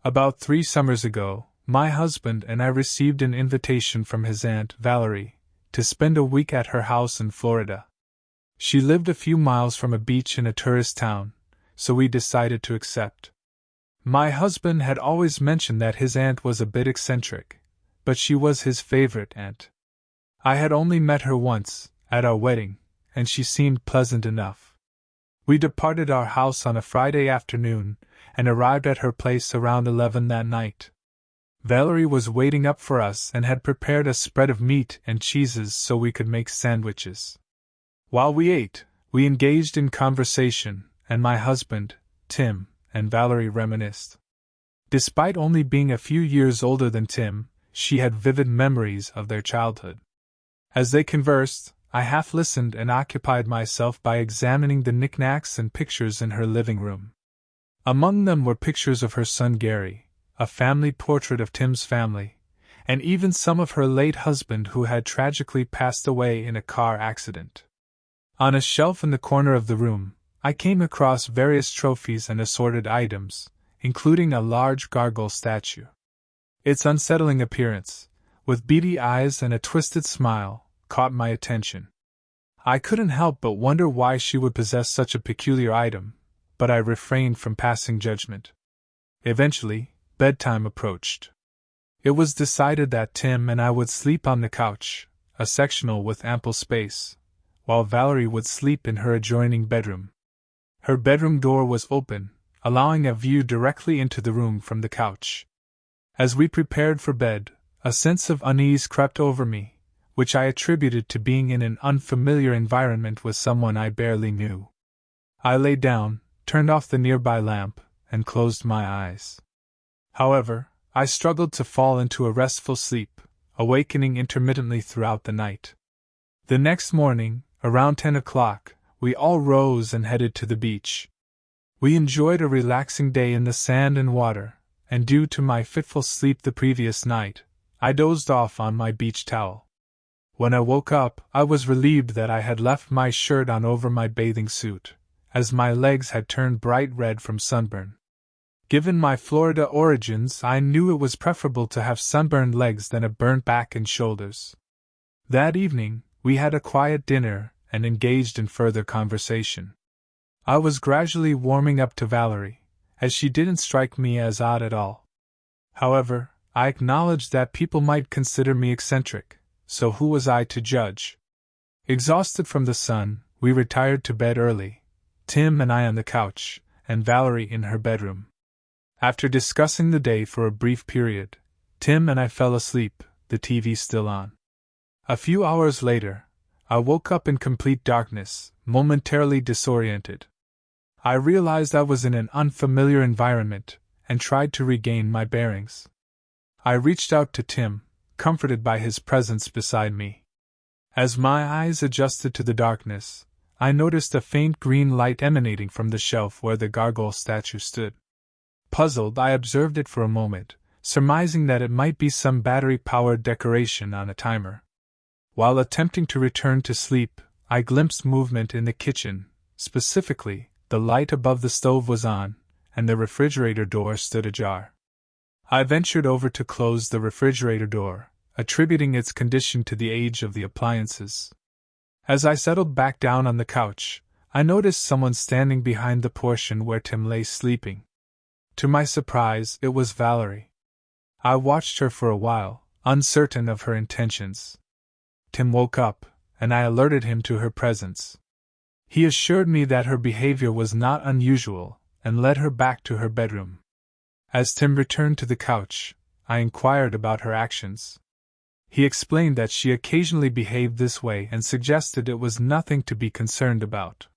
About 3 summers ago, my husband and I received an invitation from his aunt, Valerie, to spend a week at her house in Florida. She lived a few miles from a beach in a tourist town, so we decided to accept. My husband had always mentioned that his aunt was a bit eccentric, but she was his favorite aunt. I had only met her once, at our wedding, and she seemed pleasant enough. We departed our house on a Friday afternoon, and arrived at her place around 11 that night. Valerie was waiting up for us and had prepared a spread of meat and cheeses so we could make sandwiches. While we ate, we engaged in conversation, and my husband, Tim, and Valerie reminisced. Despite only being a few years older than Tim, she had vivid memories of their childhood. As they conversed, I half listened and occupied myself by examining the knickknacks and pictures in her living room. Among them were pictures of her son Gary, a family portrait of Tim's family, and even some of her late husband who had tragically passed away in a car accident. On a shelf in the corner of the room, I came across various trophies and assorted items, including a large gargoyle statue. Its unsettling appearance, with beady eyes and a twisted smile, caught my attention. I couldn't help but wonder why she would possess such a peculiar item, but I refrained from passing judgment. Eventually, bedtime approached. It was decided that Tim and I would sleep on the couch, a sectional with ample space, while Valerie would sleep in her adjoining bedroom. Her bedroom door was open, allowing a view directly into the room from the couch. As we prepared for bed, a sense of unease crept over me, which I attributed to being in an unfamiliar environment with someone I barely knew. I lay down, turned off the nearby lamp, and closed my eyes. However, I struggled to fall into a restful sleep, awakening intermittently throughout the night. The next morning, around 10 o'clock, we all rose and headed to the beach. We enjoyed a relaxing day in the sand and water, and due to my fitful sleep the previous night, I dozed off on my beach towel. When I woke up, I was relieved that I had left my shirt on over my bathing suit, as my legs had turned bright red from sunburn. Given my Florida origins, I knew it was preferable to have sunburned legs than a burnt back and shoulders. That evening, we had a quiet dinner and engaged in further conversation. I was gradually warming up to Valerie, as she didn't strike me as odd at all. However, I acknowledged that people might consider me eccentric, so who was I to judge? Exhausted from the sun, we retired to bed early, Tim and I on the couch, and Valerie in her bedroom. After discussing the day for a brief period, Tim and I fell asleep, the TV still on. A few hours later, I woke up in complete darkness, momentarily disoriented. I realized I was in an unfamiliar environment, and tried to regain my bearings. I reached out to Tim, comforted by his presence beside me. As my eyes adjusted to the darkness, I noticed a faint green light emanating from the shelf where the gargoyle statue stood. Puzzled, I observed it for a moment, surmising that it might be some battery-powered decoration on a timer. While attempting to return to sleep, I glimpsed movement in the kitchen. Specifically, the light above the stove was on, and the refrigerator door stood ajar. I ventured over to close the refrigerator door, attributing its condition to the age of the appliances. As I settled back down on the couch, I noticed someone standing behind the portion where Tim lay sleeping. To my surprise, it was Valerie. I watched her for a while, uncertain of her intentions. Tim woke up, and I alerted him to her presence. He assured me that her behavior was not unusual, and led her back to her bedroom. As Tim returned to the couch, I inquired about her actions. He explained that she occasionally behaved this way and suggested it was nothing to be concerned about.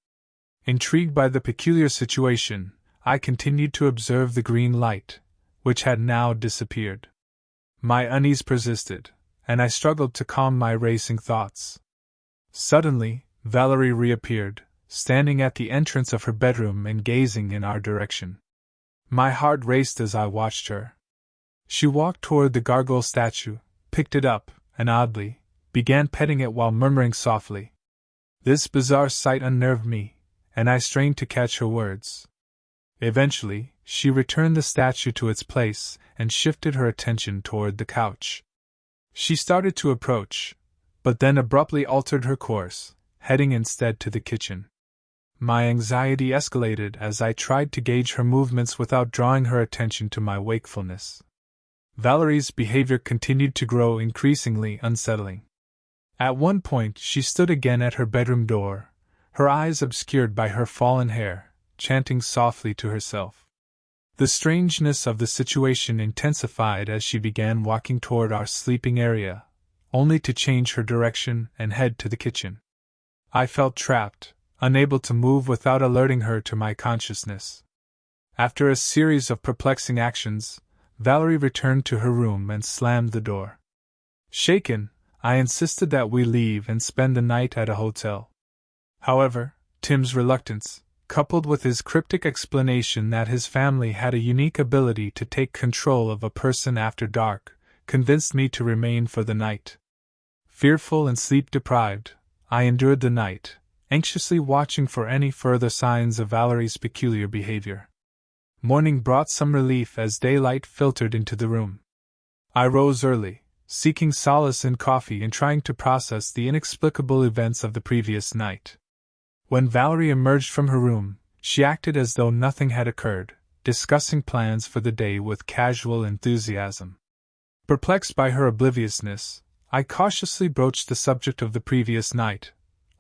Intrigued by the peculiar situation, I continued to observe the green light, which had now disappeared. My unease persisted, and I struggled to calm my racing thoughts. Suddenly, Valerie reappeared, standing at the entrance of her bedroom and gazing in our direction. My heart raced as I watched her. She walked toward the gargoyle statue, picked it up, and oddly, began petting it while murmuring softly. This bizarre sight unnerved me, and I strained to catch her words. Eventually, she returned the statue to its place and shifted her attention toward the couch. She started to approach, but then abruptly altered her course, heading instead to the kitchen. My anxiety escalated as I tried to gauge her movements without drawing her attention to my wakefulness. Valerie's behavior continued to grow increasingly unsettling. At one point, she stood again at her bedroom door, her eyes obscured by her fallen hair, chanting softly to herself. The strangeness of the situation intensified as she began walking toward our sleeping area, only to change her direction and head to the kitchen. I felt trapped, unable to move without alerting her to my consciousness. After a series of perplexing actions, Valerie returned to her room and slammed the door. Shaken, I insisted that we leave and spend the night at a hotel. However, Tim's reluctance, coupled with his cryptic explanation that his family had a unique ability to take control of a person after dark, convinced me to remain for the night. Fearful and sleep-deprived, I endured the night, anxiously watching for any further signs of Valerie's peculiar behavior. Morning brought some relief as daylight filtered into the room. I rose early, seeking solace in coffee and trying to process the inexplicable events of the previous night. When Valerie emerged from her room, she acted as though nothing had occurred, discussing plans for the day with casual enthusiasm. Perplexed by her obliviousness, I cautiously broached the subject of the previous night,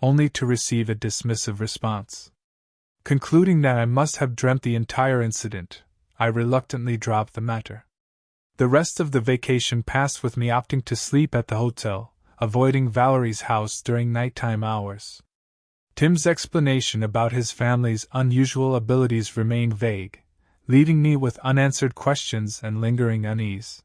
only to receive a dismissive response. Concluding that I must have dreamt the entire incident, I reluctantly dropped the matter. The rest of the vacation passed with me opting to sleep at the hotel, avoiding Valerie's house during nighttime hours. Tim's explanation about his family's unusual abilities remained vague, leaving me with unanswered questions and lingering unease.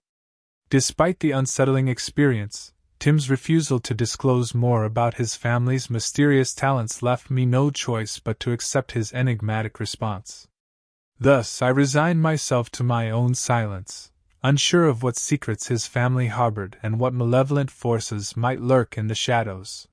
Despite the unsettling experience, Tim's refusal to disclose more about his family's mysterious talents left me no choice but to accept his enigmatic response. Thus, I resigned myself to my own silence, unsure of what secrets his family harbored and what malevolent forces might lurk in the shadows.